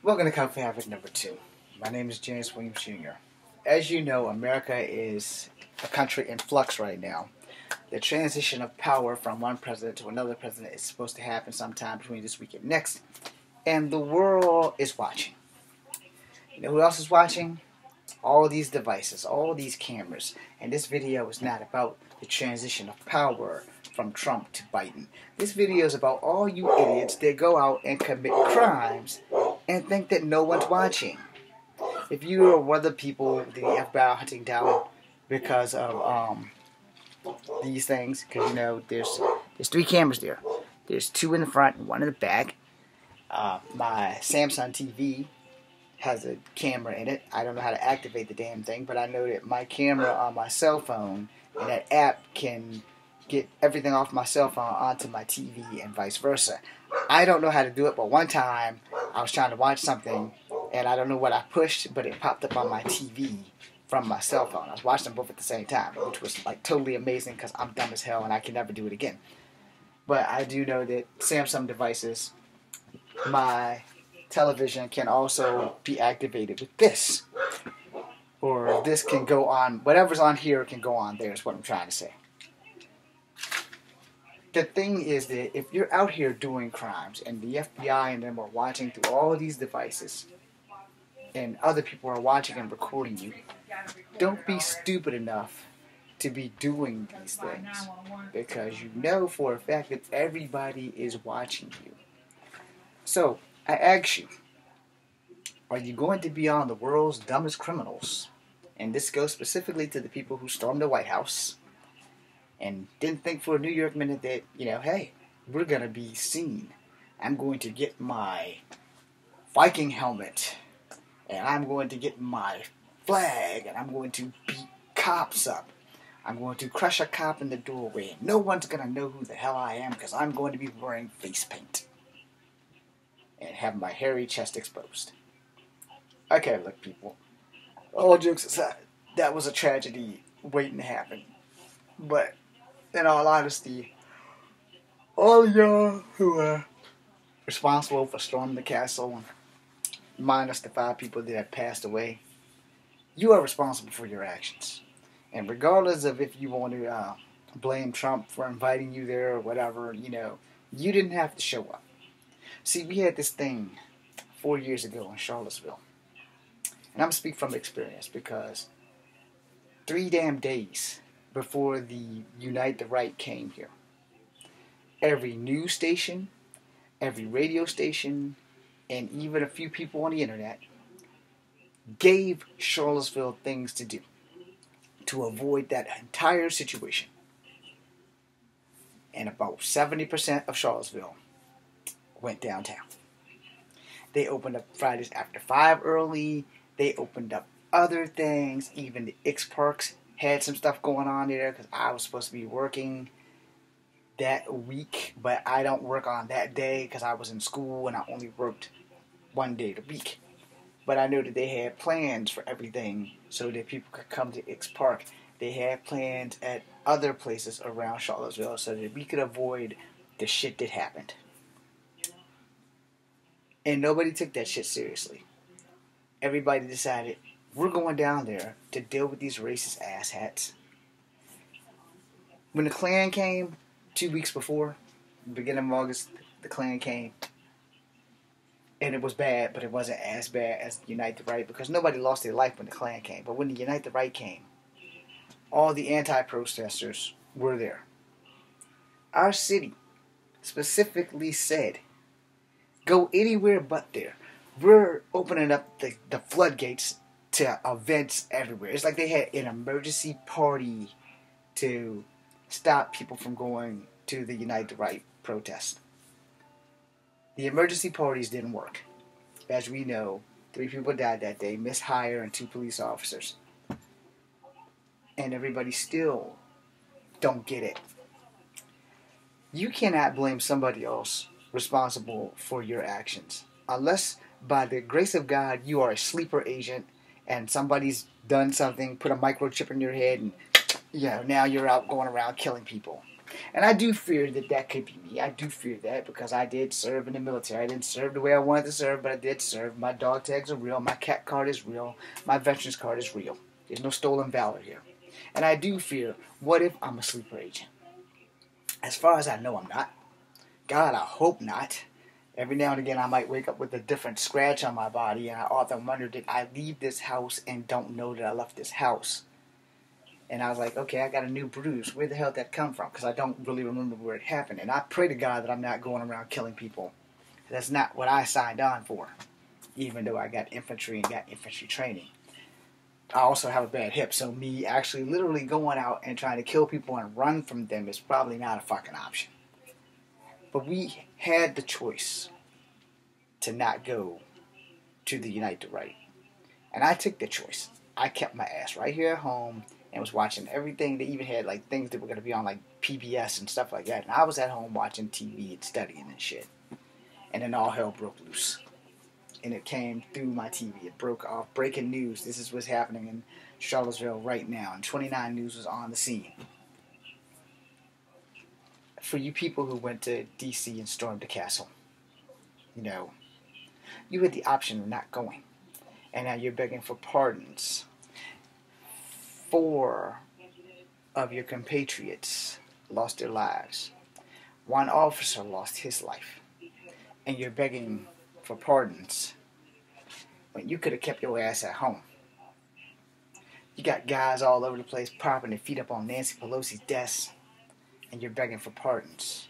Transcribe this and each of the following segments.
Welcome to Coffee Habit number 2. My name is James Williams Jr. As you know, America is a country in flux right now. The transition of power from one president to another president is supposed to happen sometime between this week and next. And the world is watching. You know who else is watching? All these devices, all these cameras. And this video is not about the transition of power from Trump to Biden. This video is about all you idiots that go out and commit crimes and think that no one's watching. If you are one of the people that the FBI hunting down because of these things, because you know there's 3 cameras there. There's 2 in the front and 1 in the back. My Samsung TV has a camera in it. I don't know how to activate the damn thing, but I know that my camera on my cell phone and that app can get everything off my cell phone onto my TV and vice versa. I don't know how to do it, but one time I was trying to watch something and I don't know what I pushed, but it popped up on my TV from my cell phone. I was watching them both at the same time, which was like totally amazing because I'm dumb as hell and I can never do it again. But I do know that Samsung devices, my television can also be activated with this. Or this can go on, whatever's on here can go on there is what I'm trying to say. The thing is that if you're out here doing crimes and the FBI and them are watching through all these devices and other people are watching and recording you, don't be stupid enough to be doing these things because you know for a fact that everybody is watching you. So, I ask you, are you going to be on the world's dumbest criminals? And this goes specifically to the people who stormed the White House and didn't think for a New York minute that, you know, hey, we're going to be seen. I'm going to get my Viking helmet, and I'm going to get my flag, and I'm going to beat cops up. I'm going to crush a cop in the doorway, and no one's going to know who the hell I am because I'm going to be wearing face paint and have my hairy chest exposed. Okay, look, people, all jokes aside, that was a tragedy waiting to happen. But in all honesty, all y'all who are responsible for storming the castle, minus the 5 people that have passed away, you are responsible for your actions. And regardless of if you want to blame Trump for inviting you there or whatever, you know, you didn't have to show up. See, we had this thing 4 years ago in Charlottesville. And I'm going to speak from experience because 3 damn days before the Unite the Right came here, every news station, every radio station, and even a few people on the internet gave Charlottesville things to do to avoid that entire situation. And about 70% of Charlottesville went downtown. They opened up Fridays after 5 early. They opened up other things. Even the X Parks had some stuff going on there because I was supposed to be working that week, but I don't work on that day because I was in school and I only worked 1 day a week. But I knew that they had plans for everything so that people could come to X Park. They had plans at other places around Charlottesville so that we could avoid the shit that happened. And nobody took that shit seriously. Everybody decided, we're going down there to deal with these racist asshats. When the Klan came 2 weeks before, beginning of August, the Klan came. And it was bad, but it wasn't as bad as Unite the Right because nobody lost their life when the Klan came. But when the Unite the Right came, all the anti-protesters were there. Our city specifically said, go anywhere but there. We're opening up the floodgates to events everywhere. It's like they had an emergency party to stop people from going to the Unite the Right protest. The emergency parties didn't work. As we know, 3 people died that day, Miss Hire and 2 police officers. And everybody still don't get it. You cannot blame somebody else responsible for your actions. Unless, by the grace of God, you are a sleeper agent and somebody's done something, put a microchip in your head, and you know, now you're out going around killing people. And I do fear that that could be me. I do fear that because I did serve in the military. I didn't serve the way I wanted to serve, but I did serve. My dog tags are real. My cat card is real. My veterans card is real. There's no stolen valor here. And I do fear, what if I'm a sleeper agent? As far as I know, I'm not. God, I hope not. Every now and again, I might wake up with a different scratch on my body, and I often wonder, did I leave this house and don't know that I left this house? And I was like, okay, I got a new bruise. Where the hell did that come from? Because I don't really remember where it happened. And I pray to God that I'm not going around killing people. That's not what I signed on for, even though I got infantry and got infantry training. I also have a bad hip, so me actually literally going out and trying to kill people and run from them is probably not a fucking option. But we had the choice to not go to the Unite the Right. And I took the choice. I kept my ass right here at home and was watching everything. They even had like things that were going to be on like PBS and stuff like that. And I was at home watching TV and studying and shit. And then all hell broke loose. And it came through my TV. It broke off. Breaking news. This is what's happening in Charlottesville right now. And 29 News was on the scene. For you people who went to D.C. and stormed the castle, you know, you had the option of not going. And now you're begging for pardons. 4 of your compatriots lost their lives. 1 officer lost his life. And you're begging for pardons when you could have kept your ass at home. You got guys all over the place propping their feet up on Nancy Pelosi's desk, and you're begging for pardons.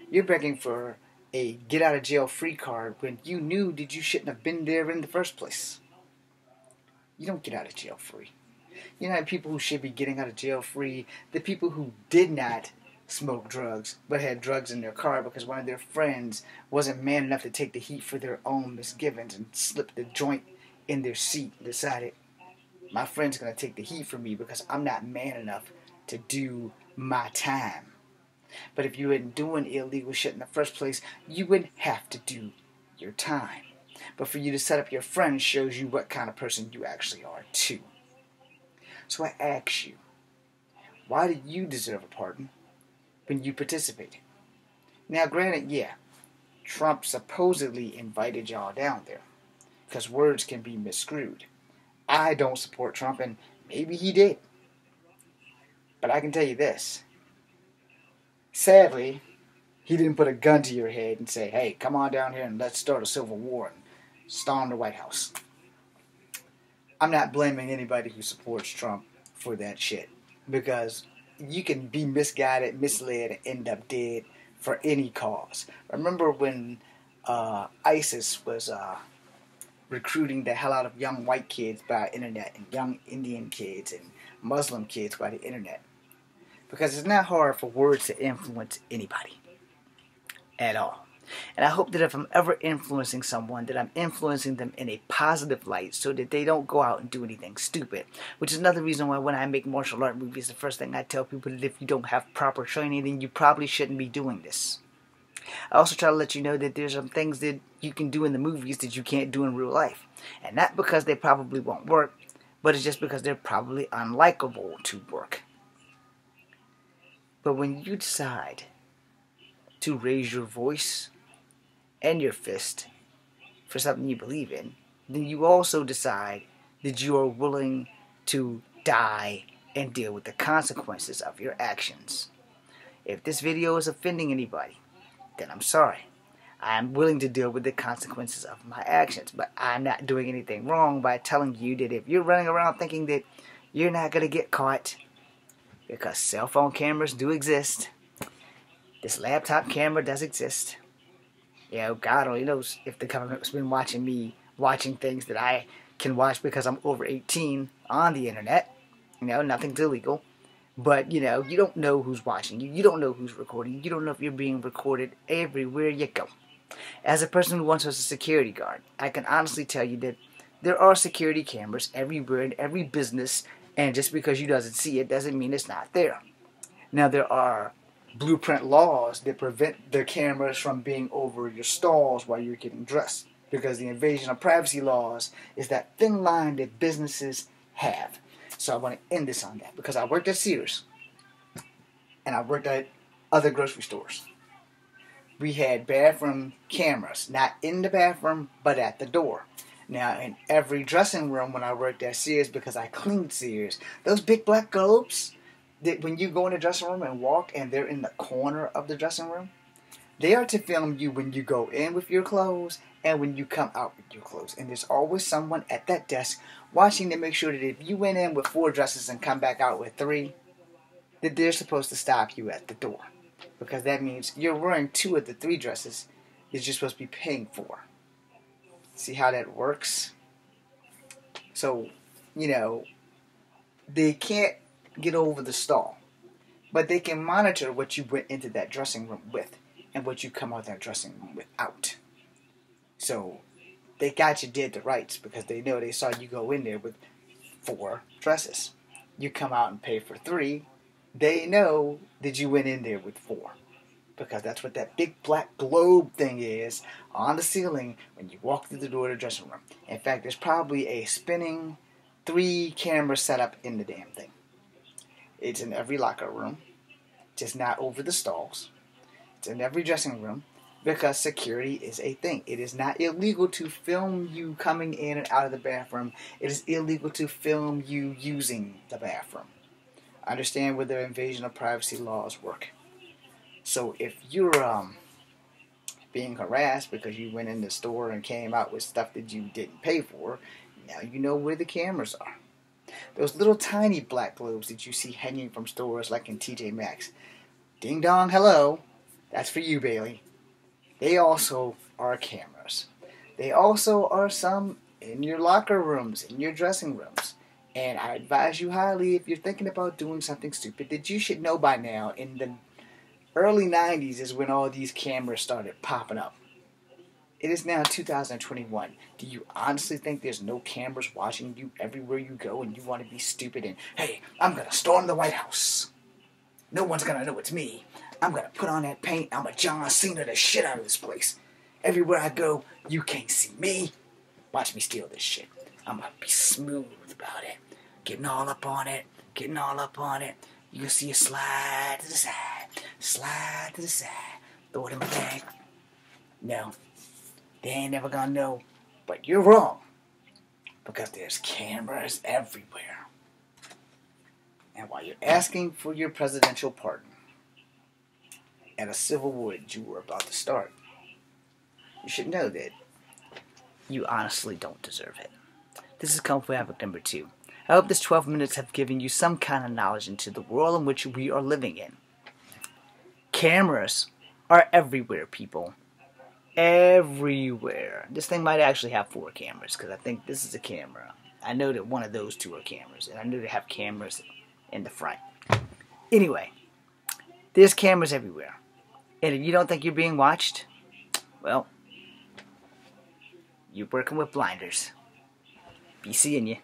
You're begging for a get out of jail free card when you knew that you shouldn't have been there in the first place. You don't get out of jail free. You know, people who should be getting out of jail free, the people who did not smoke drugs but had drugs in their car because one of their friends wasn't man enough to take the heat for their own misgivings and slipped the joint in their seat and decided, my friend's going to take the heat for me because I'm not man enough to do my time. But if you weren't doing illegal shit in the first place, you wouldn't have to do your time. But for you to set up your friend shows you what kind of person you actually are too. So I ask you, why did you deserve a pardon when you participated? Now granted, yeah, Trump supposedly invited y'all down there, because words can be miscrewed. I don't support Trump, and maybe he did. But I can tell you this. Sadly, he didn't put a gun to your head and say, hey, come on down here and let's start a civil war and storm the White House. I'm not blaming anybody who supports Trump for that shit, because you can be misguided, misled, and end up dead for any cause. Remember when ISIS was recruiting the hell out of young white kids by internet and young Indian kids and Muslim kids by the internet? Because it's not hard for words to influence anybody at all. And I hope that if I'm ever influencing someone, that I'm influencing them in a positive light so that they don't go out and do anything stupid. Which is another reason why when I make martial art movies, the first thing I tell people is if you don't have proper training, then you probably shouldn't be doing this. I also try to let you know that there's some things that you can do in the movies that you can't do in real life. And not because they probably won't work, but it's just because they're probably unlikable to work. But when you decide to raise your voice and your fist for something you believe in, then you also decide that you are willing to die and deal with the consequences of your actions. If this video is offending anybody, then I'm sorry. I'm willing to deal with the consequences of my actions, but I'm not doing anything wrong by telling you that if you're running around thinking that you're not going to get caught, because cell phone cameras do exist, this laptop camera does exist. You know, God only knows if the government's been watching me, watching things that I can watch because I'm over 18 on the internet. You know, nothing's illegal. But, you know, you don't know who's watching you. You don't know who's recording. You don't know if you're being recorded everywhere you go. As a person who once was a security guard, I can honestly tell you that there are security cameras everywhere in every business, and just because you doesn't see it doesn't mean it's not there. Now, there are blueprint laws that prevent the cameras from being over your stalls while you're getting dressed, because the invasion of privacy laws is that thin line that businesses have. So I want to end this on that, because I worked at Sears and I worked at other grocery stores. We had bathroom cameras, not in the bathroom, but at the door. Now, in every dressing room when I worked at Sears, because I cleaned Sears, those big black globes, that when you go in the dressing room and walk and they're in the corner of the dressing room, they are to film you when you go in with your clothes and when you come out with your clothes. And there's always someone at that desk watching to make sure that if you went in with 4 dresses and come back out with 3, that they're supposed to stop you at the door. Because that means you're wearing 2 of the 3 dresses that you're supposed to be paying for. See how that works? So, they can't get over the stall. But they can monitor what you went into that dressing room with and what you come out that dressing room without. So, they got you dead to rights because they know they saw you go in there with 4 dresses. You come out and pay for 3. They know that you went in there with 4. Because that's what that big black globe thing is on the ceiling when you walk through the door of the dressing room. In fact, there's probably a spinning 3 camera setup in the damn thing. It's in every locker room, just not over the stalls. It's in every dressing room because security is a thing. It is not illegal to film you coming in and out of the bathroom. It is illegal to film you using the bathroom. Understand where the invasion of privacy laws work. So if you're being harassed because you went in the store and came out with stuff that you didn't pay for, now you know where the cameras are. Those little tiny black globes that you see hanging from stores like in TJ Maxx. Ding dong, hello. That's for you, Bailey. They also are cameras. They also are some in your locker rooms, in your dressing rooms. And I advise you highly, if you're thinking about doing something stupid, that you should know by now in the early 90s is when all these cameras started popping up. It is now 2021. Do you honestly think there's no cameras watching you everywhere you go and you want to be stupid and, hey, I'm going to storm the White House. No one's going to know it's me. I'm going to put on that paint. I'm a John Cena the shit out of this place. Everywhere I go, you can't see me. Watch me steal this shit. I'm going to be smooth about it. Getting all up on it. Getting all up on it. You can see a slide to the side. Slide to the side. Throw it in my bag. No. They ain't never gonna know. But you're wrong. Because there's cameras everywhere. And while you're asking for your presidential pardon at a civil war that you were about to start, you should know that you honestly don't deserve it. This is Kung Fu Havoc number 2. I hope this 12 minutes have given you some kind of knowledge into the world in which we are living in. Cameras are everywhere, people. Everywhere. This thing might actually have 4 cameras, because I think this is a camera. I know that one of those 2 are cameras, and I know they have cameras in the front. Anyway, there's cameras everywhere. And if you don't think you're being watched, well, you're working with blinders. Be seeing you.